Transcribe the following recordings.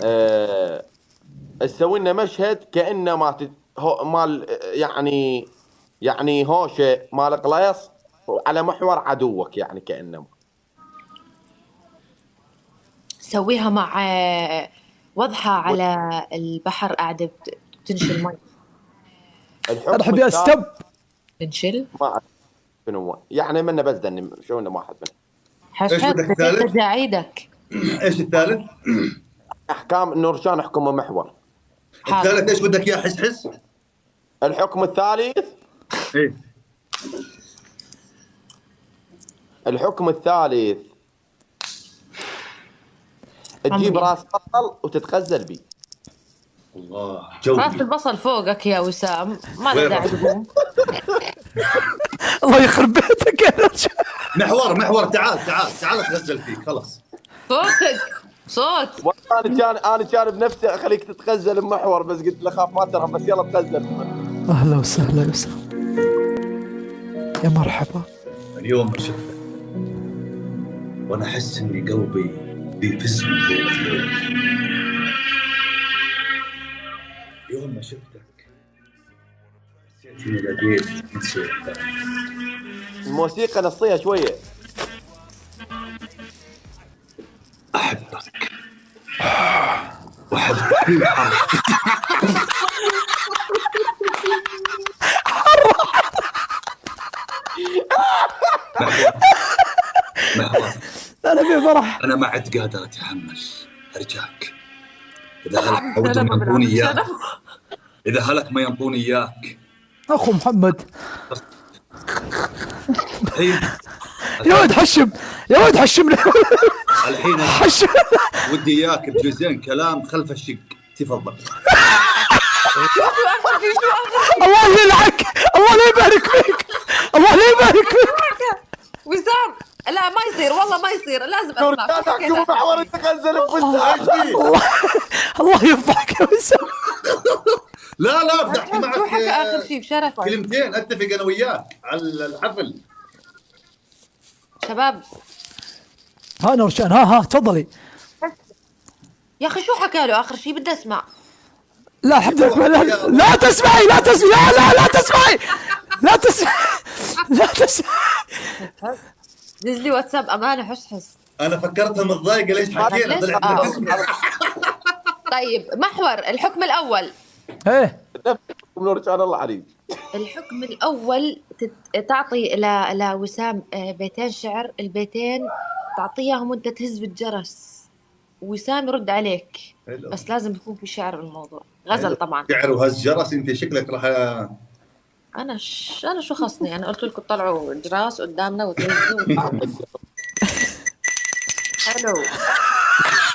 آه، تسوي لنا مشهد كأنه مال يعني هوشة مال قليص على محور عدوك، يعني كأنه سويها مع وضحى على البحر قاعدة بتنشل مي. الحكم ارحب يا الثالث ستب. تنشل ما أعرف شنو هو، يعني منا بس دني شو انه واحد منهم. حش ايش حش بدك الثالث؟ ترجع ايدك. ايش الثالث؟ احكام نورشان احكمه محور. حاضر. الثالث ايش بدك اياه؟ حس حس. الحكم الثالث ايه الحكم الثالث تجيب عمري. راس بطل وتتغزل بيه. الله راس جوي. البصل فوقك يا وسام، ما له وين داعي راس؟ تقوم. الله يخرب بيتك يا نورشان. محور تعال اتغزل فيك خلاص. صوتك صوت. وانا كان بنفسي اخليك تتغزل بمحور، بس قلت له خاف ما ترى، بس يلا تغزل. اهلا وسهلا يا وسام، يا مرحبا. اليوم ما شفتك وانا احس اني قلبي بيفز من جوه. يوم ما شفتك حسيت اني لقيت نفسي. الموسيقى نصيها شويه. احبك واحبك كل حرف. محور انا بفرح. انا ما عاد قادر اتحمل. ارجاك اذا هلك ودهم ينطوني اياك، اذا هلك ما ينطوني اياك. اخو محمد الحين يا ولد حشم، يا ولد حشمنا. الحين حشم. ودي اياك بجزئين كلام خلف الشق. تفضل. الله يلعك، الله لا يبارك فيك، الله لا يبارك فيك. وسام لا ما يصير، والله ما يصير، لازم اسمع. تحكم محور تغزل الله يفضحك يا وسام. لا فتحت معك شو حكى اخر شيء بشرفك؟ كلمتين اتفق انا وياك على الحفل. شباب ها نورشان، ها تفضلي. يا اخي شو حكى له اخر شيء؟ بدي اسمع. لا الحمد لله. لا تسمعي، لا تسمعي، لا تسمعي، لا تسمعي، لا تسمعي. دز لي واتساب امانه. حس انا فكرتها متضايقه ليش حكينا طلعت تسمع. طيب محور الحكم الاول. ايه نورشان الله عليك. الحكم الاول تعطي الى وسام بيتين شعر، البيتين تعطيهم وانت تهز بالجرس، وسام يرد عليك. بس لازم يكون في شعر بالموضوع، غزل طبعا. شعر وهز جرس. انت شكلك راح انا شو خصني؟ انا قلت لكم طلعوا جراس قدامنا وتهزوا. حلو.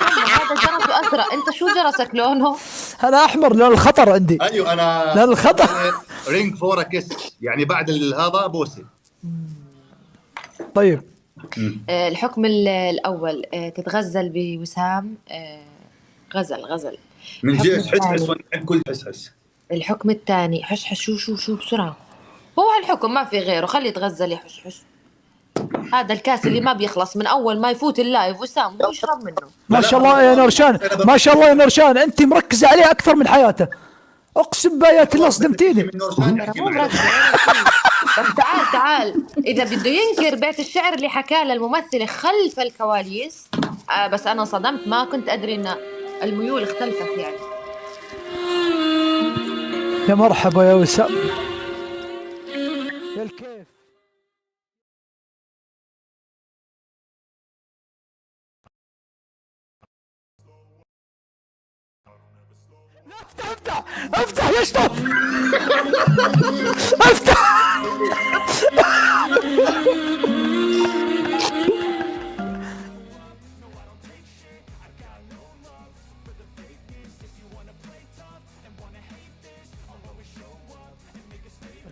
هذا جرس ازرق، انت شو جرسك لونه؟ انا احمر لون الخطر عندي. ايوه انا لون الخطر. رينج فور كيس، يعني بعد هذا بوسي. طيب الحكم الاول تتغزل بوسام. غزل من جيش حس الثاني. كل حس. الحكم الثاني حش شو بسرعه. هو هالحكم ما في غيره، خلي يتغزل يا حش. هذا الكاس اللي ما بيخلص من اول ما يفوت اللايف وسام يشرب منه. ما شاء الله يا نورشان، ما شاء الله يا نورشان، انت مركزه عليه اكثر من حياته. اقسم بايات الله صدمتيني. مو مركز. بس تعال اذا بده ينكر بيت الشعر اللي حكاه للممثله خلف الكواليس. بس انا صدمت، ما كنت ادري ان الميول اختلفت يعني. يا مرحبا يا وسام، يا الكيف. افتح يا شطف. افتح.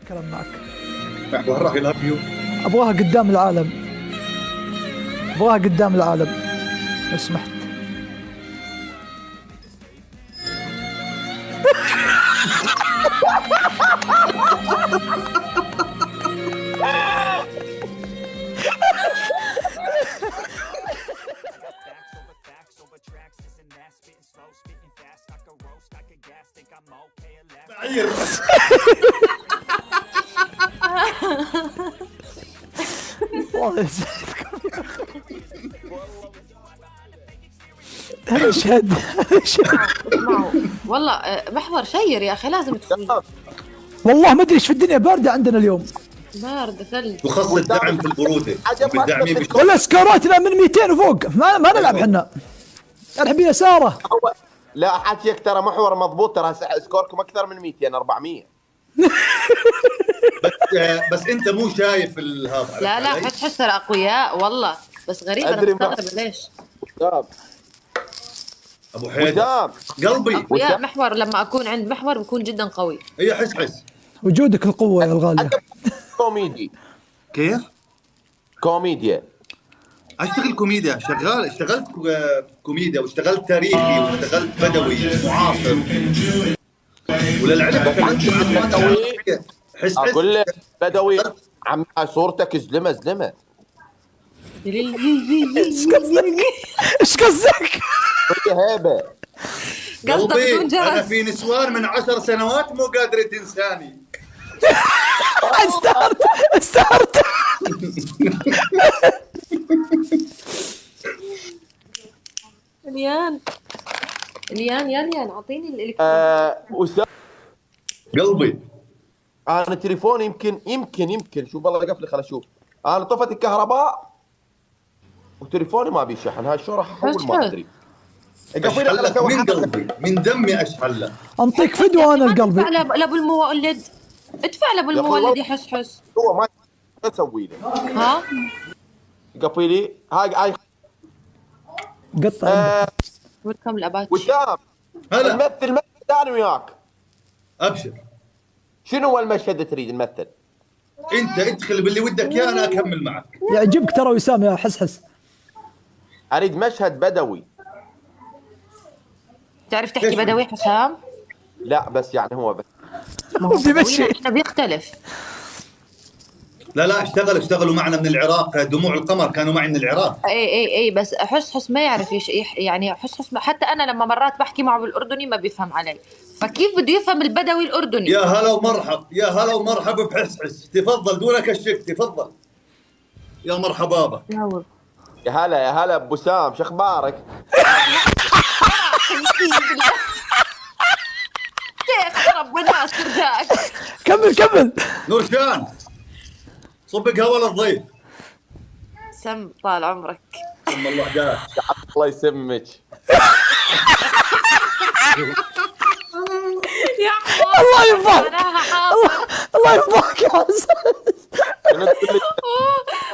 الكلام معك. وين راح يو؟ ابغاها قدام العالم، ابغاها قدام العالم لو سمحت. بعير. والله يسعدكم يا أخي. اشهد اسمعوا والله محور شير يا اخي لازم تفوز. والله ما ادري ايش في الدنيا بارده عندنا اليوم. بارد ثلج. وخاصة الدعم في البرودة والداعمين ولا سكوراتنا من 200 وفوق، ما نلعب احنا. الحين يا ساره. لا حكيك ترى محور مضبوط، ترى سكوركم اكثر من 200 400. بس انت مو شايف هذا. لا حس ترى اقوياء والله، بس غريب انا مستغربه ليش. ابو حيدر قلبي اقوياء محور، لما اكون عند محور بكون جدا قوي. هي حس وجودك القوه يا الغاليه. كوميدي. كيف؟ كوميديا. اشتغل كوميديا، اشتغلت كوميديا، واشتغلت تاريخي، واشتغلت بدوي معاصر. وللعلم حس اقول لك بدوي عم صورتك زلمه. ايش قصدك؟ هيبه. قلبي انا في نسوان من 10 سنوات مو قادره تنساني. استهرت. اليان اعطيني الالكترون. قلبي انا تليفوني يمكن شوف والله قفلي، خل اشوف. انا طفت الكهرباء وتليفوني ما بي شحن، هاي شو راح احول ما ادري. اشحن لك من قلبي، من دمي اشحن لك. انطيك فدوه انا القلبي. ادفع لابو المولد، ادفع لابو المولد يحس. هو ما تسوي لي. ها قفي لي هاي قطع. ويلكم الاباتشي. وسام هلا نمثل ثاني وياك. ابشر. شنو هو المشهد تريد نمثل؟ انت ادخل باللي ودك اياه، انا اكمل معك. يعجبك ترى وسام يا حس. اريد مشهد بدوي. تعرف تحكي بدوي حسام؟ لا بس يعني هو بس ما هو بيمشي. احنا بيختلف. لا اشتغلوا معنا من العراق، دموع القمر كانوا معي من العراق. اي بس حس ما يعرف يعني حس حتى انا لما مرات بحكي معه بالاردني ما بيفهم علي، فكيف بده يفهم البدوي الاردني؟ يا هلا ومرحب بحس. تفضل دونك الشك، تفضل يا مرحبا بك. يا هلا ابو سام، شو اخبارك؟ شيخ ربنا يسترجعك. كمل. نورشان صبق هوا للضيف. سم طال عمرك. سم الله داك. الله يسمك. يا الله يرضاك. الله يرضاك يا حسن.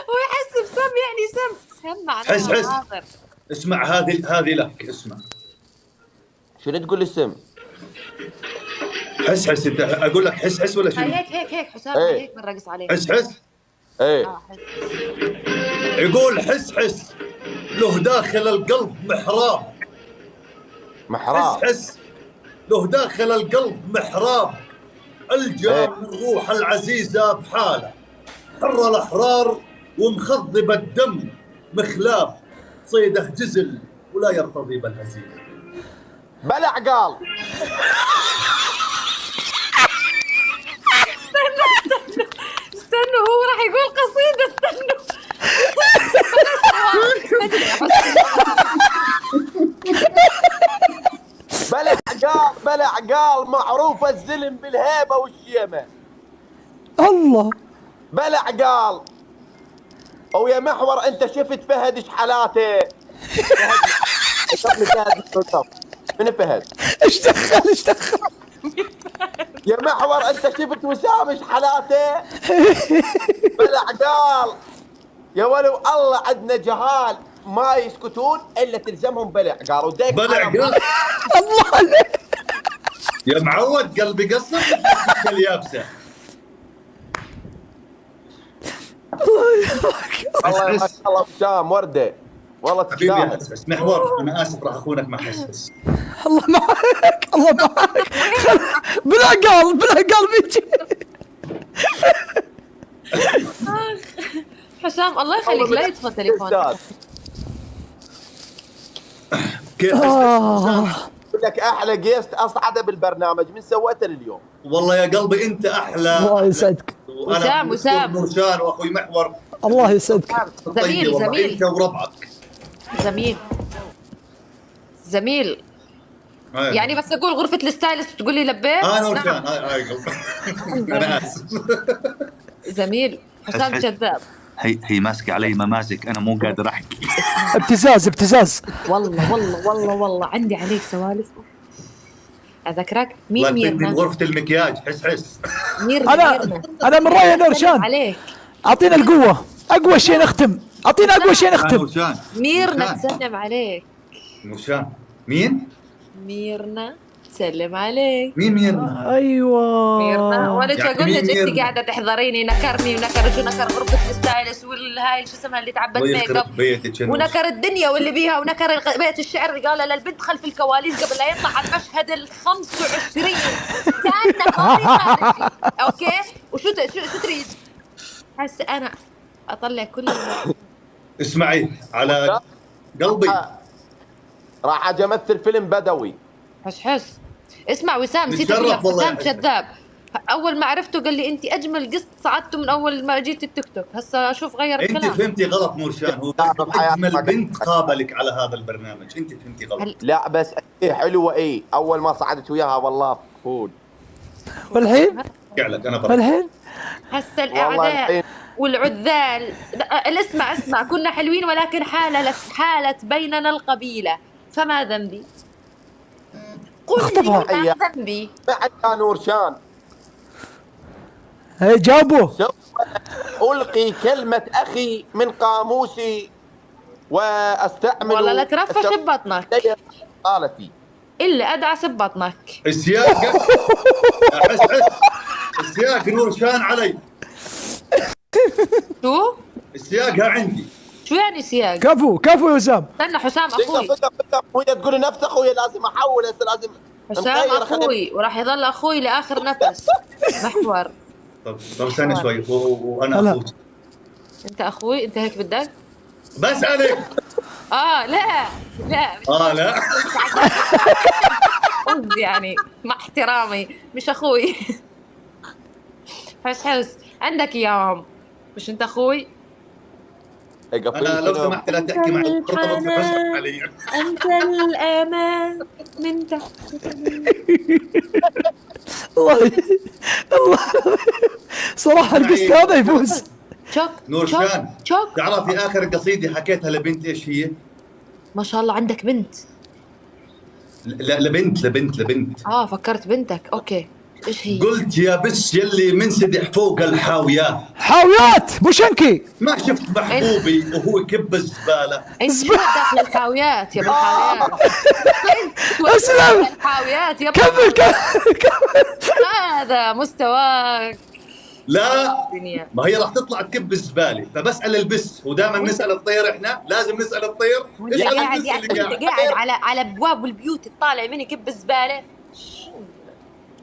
ويحس بسم يعني سم معناها حس حاضر. اسمع هذه لك، اسمع. شنو تقول لي السم؟ حس انت اقول لك حس ولا شنو؟ هيك حسام هيك بنرقص عليه. حس ايه يقول حس له داخل القلب محراب. حس له داخل القلب محراب، الجا من الروح العزيزة بحاله، حر الأحرار ومخضب الدم مخلاب، صيده جزل ولا يرتضي بالهزيمة. بلع قال. استنوا هو راح يقول قصيدة. بلع قال معروف الزلم بالهيبة والشيمة. الله. بلع قال. ويا محور انت شفت فهد ايش حالاته؟ من فهد؟ ايش دخل؟ يا محور انت شفت وسام ايش حالاته؟ بلع قال. يا ولو الله عندنا جهال ما يسكتون الا تلزمهم بلع قال. وديك بلع قال. الله عليك يا معود قلبي قصر اليابسه. الله وسام ورده والله تستاهل. محور انا اسف راح اخونك مع حس. الله معك. بلا قال بيجي. حسام الله يخليك لا يطفى تليفونك. كيف لك احلى جيست اصعده بالبرنامج من سويته لليوم. والله يا قلبي انت احلى. الله يسعدك. وسام نورشان واخوي محور. الله يسعدك. زميل انت وربعك. زميل يعني بس اقول غرفة الستايلست تقول لي لبيت؟ نورشان هاي انا اسف. زميل حسام كذاب. هي ماسكه علي مماسك انا مو قادر احكي. ابتزاز والله عندي عليك سوالف. اذكرك مين ميرنا؟ غرفة المكياج حس انا من رايي نورشان عليك. اعطينا القوة، اقوى شيء نختم، اعطينا اقوى شيء نختم. ميرنا تسلم عليك. نورشان مين؟ ميرنا تسلم عليك. مين ميرنا؟ ايوه ميرنا ولا اقول لك انت قاعده تحضريني نكرني ونكر غرفه الستايلس والهاي شو اسمها اللي تعبت ميك اب ونكر الدنيا واللي بيها ونكر بيت الشعر اللي قال للبنت خلف الكواليس قبل لا يطلع المشهد ال 25 كانه خارجي. اوكي وشو تريد؟ هسه انا اطلع كل اسمعي على قلبي راح اجي امثل فيلم بدوي. حس اسمع وسام نسيت اقول لك وسام كذاب. اول ما عرفته قال لي انت اجمل قسط صعدته من اول ما جيت التيك توك. هسه اشوف غير الكلام. انت فهمتي غلط نورشان، هو اجمل بنت قابلك على هذا البرنامج. انت فهمتي غلط. لا بس حلوه اول ما صعدت وياها والله فول. والحين لك انا والحين هسه الاعداء والعذال اسمع كنا حلوين ولكن حالت بيننا القبيله فما ذنبي؟ قل لي ما ذنبي؟ بعد نورشان جاوبوا. ألقي كلمة أخي من قاموسي وأستعمل والله لا ترفش ببطنك قالتي إلا أدعس ببطنك. السياق السياق نورشان علي. شو؟ السياقها عندي. شو يعني سياق؟ كفو يا وسام. استنى حسام أخوي. وهي تقول نفس أخوي لازم أحول هسه لازم. حسام أخوي وراح يظل أخوي لآخر نفس. محور. طب استنى شوي وانا اخوك. انت اخوي انت هيك بدك؟ بسألك. لا لا قصدي يعني مع احترامي مش اخوي. حس عندك اياهم مش انت اخوي. انا لو سمحت لا تحكي معي علي. انت الامان من تحت. الله صراحة القصة هذا يفوز. نورشان تعرفي آخر قصيدة حكيتها لبنت إيش هي؟ ما شاء الله عندك بنت. لا لبنت. فكرت بنتك. أوكي إيش هي؟ قلت يا بس يلي منسدح فوق حاويات بوشنكي. ما شفت محبوبي وهو كب الزبالة. انت شو داخل الحاويات يا بالحاويات؟ اسلم الحاويات يا كمل هذا مستواك. لا ما هي راح تطلع تكب الزبالة فبسأل البس ودائما نسأل الطير. احنا لازم نسأل الطير. قاعد على ابواب البيوت تطالع من يكب الزبالة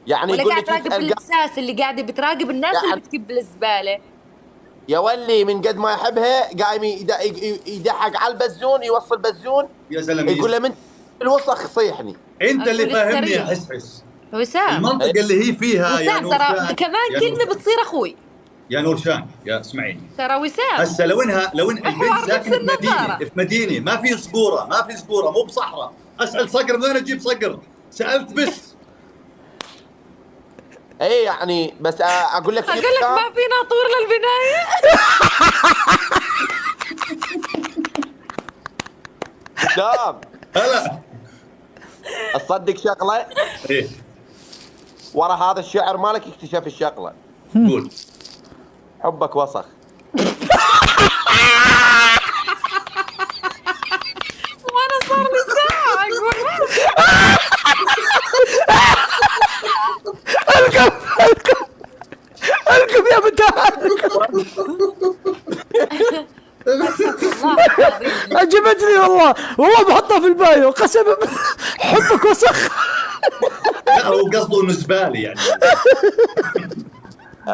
يعني ولا قاعد تراقب الاساس اللي قاعده بتراقب الناس اللي بتكب الزبالة. يا ولي من قد ما يحبها قايم يدحق على البزون يوصل بزون يا زلمه يقول له من الوسخ صيحني. انت اللي فاهمني يا حس وسام. المنطقة اللي هي فيها يا نورشان ترى كمان كلمة بتصير اخوي. يا نورشان يا اسمعيني ترى وسام هسه لو البنت ساكنة في مدينة ما في صقورة مو بصحراء. اسأل صقر من وين اجيب صقر؟ سألت بس. ايه يعني بس اقول لك ما في ناطور للبناية. شاب هلا تصدق شغله؟ ايه ورا هذا الشعر مالك اكتشف الشغله. قول. حبك وسخ. وانا صار لي ساعة الكم يا بنتها. عجبتني والله بحطها في البايو قسما حبك وسخ. لا هو قصده انه زبالة يعني.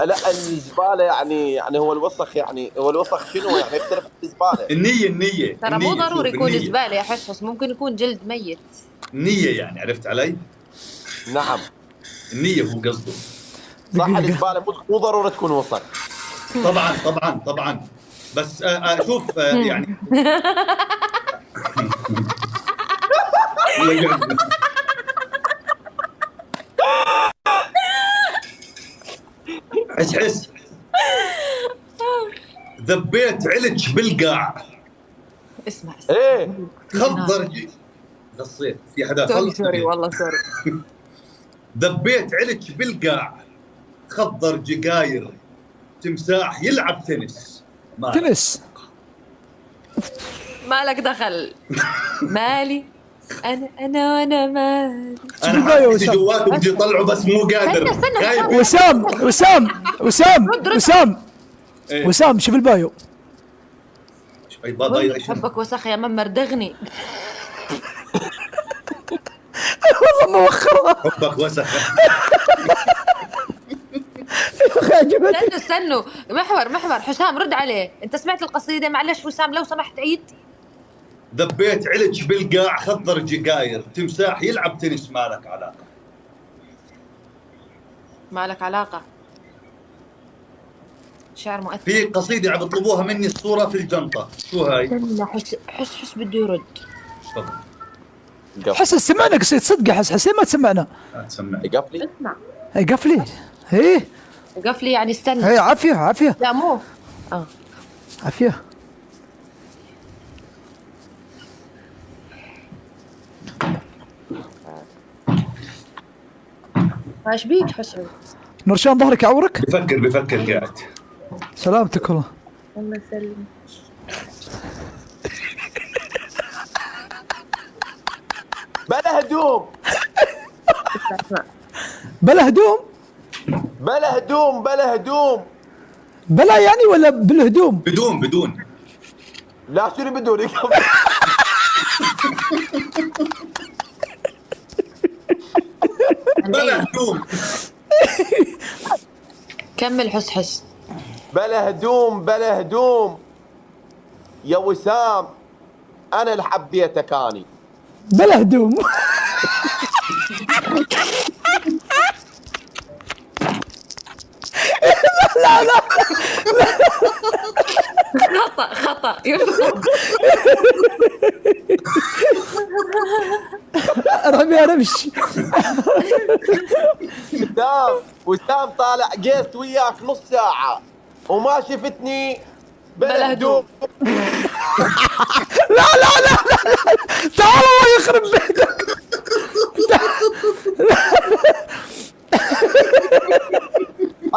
لا الزباله يعني هو الوسخ، يعني هو الوسخ شنو يعني يختلف عن الزباله. النية ترى مو النية، ضروري شوف، يكون النية. زبالة يا حشش، ممكن يكون جلد ميت. النية يعني، عرفت علي؟ نعم النية هو قصده. صح، الزباله مو ضروري تكون وسخ. طبعا طبعا طبعا، بس شوف يعني حس ذبيت علج بالقاع. اسمع ايه خضر قصيت في حدا سوري والله سوري. ذبيت علج بالقاع، خضر جقاير، تمساح يلعب تنس. تنس. مالك دخل. مالي انا وانا مالي. انا حاسس جواته بدي اطلعه بس مو قادر. استنى. وسام شوف البايو. حبك وسخ يا ماما مردغني. والله موخرها. حبك وسخ. استنوا محور حسام رد عليه. انت سمعت القصيدة؟ معلش وسام لو سمحت عيد. ذبيت علج بالقاع، خضر جقاير، تمساح يلعب تنس. مالك علاقة. شعر مؤثر. في قصيدة عم يطلبوها مني، الصورة في الجنطة. شو هاي؟ استنى حس بده يرد. حس سمعنا قصيدة صدق. حس ما تسمعنا. تسمع. قفلي. اسمع. قفلي. ايه قفلي يعني استنى. هي عافية. لا مو عافية. ايش بيك حسن؟ نرشان ظهرك يعورك؟ بفكر قاعد. سلامتك والله. الله يسلمك. بلا هدوم. بلا هدوم. بلا يعني ولا بالهدوم؟ بدون. لا شنو بدون؟ بلا هدوم. كمل حس. بلا هدوم يا وسام، انا اللي حبيتك اني. بلا هدوم. لا خطأ رمش. وسام طالع قيست وياك نص ساعة وما شفتني بلا هدوم. لا تعال الله يخرب بيتك.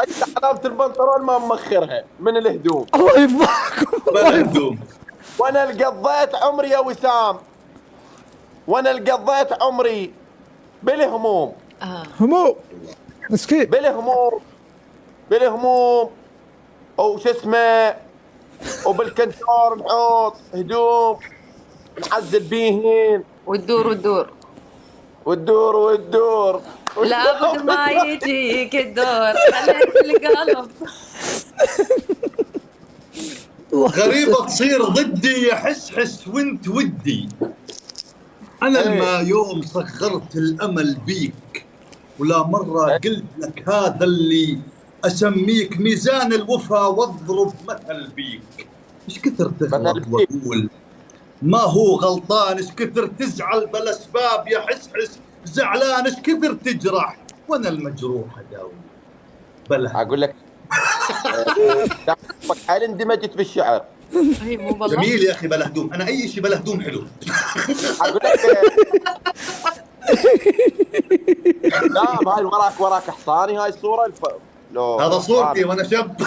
انت حرمت البنطلون ما مخرها من الهدوم. الله يفضحكم. بلا هدوم. وانا اللي قضيت عمري يا وسام، وانا اللي قضيت عمري بالهموم. هموم مسكين. بالهموم وش اسمه، وبالكنتور نحط هدوم نعزل بيهن وتدور لابد ما يجيك الدور خليك القلب. غريبة تصير ضدي يا حس وانت ودي. أنا ما يوم صغرت الأمل بيك، ولا مرة قلت لك هذا اللي أسميك ميزان الوفا واضرب مثل بيك. إيش كثر تغلط وأقول ما هو غلطان، إيش كثر تزعل بلا أسباب يا حس زعلان، إيش كثر تجرح وأنا المجروح أداوي. بلا أقول لك هل اندمجت بالشعر؟ جميل يا أخي بلا هدوم. أنا أي شيء بلا هدوم حلو. أقول لك لا هاي وراك حصاني، هاي الصورة هذا صورتي وأنا شاب.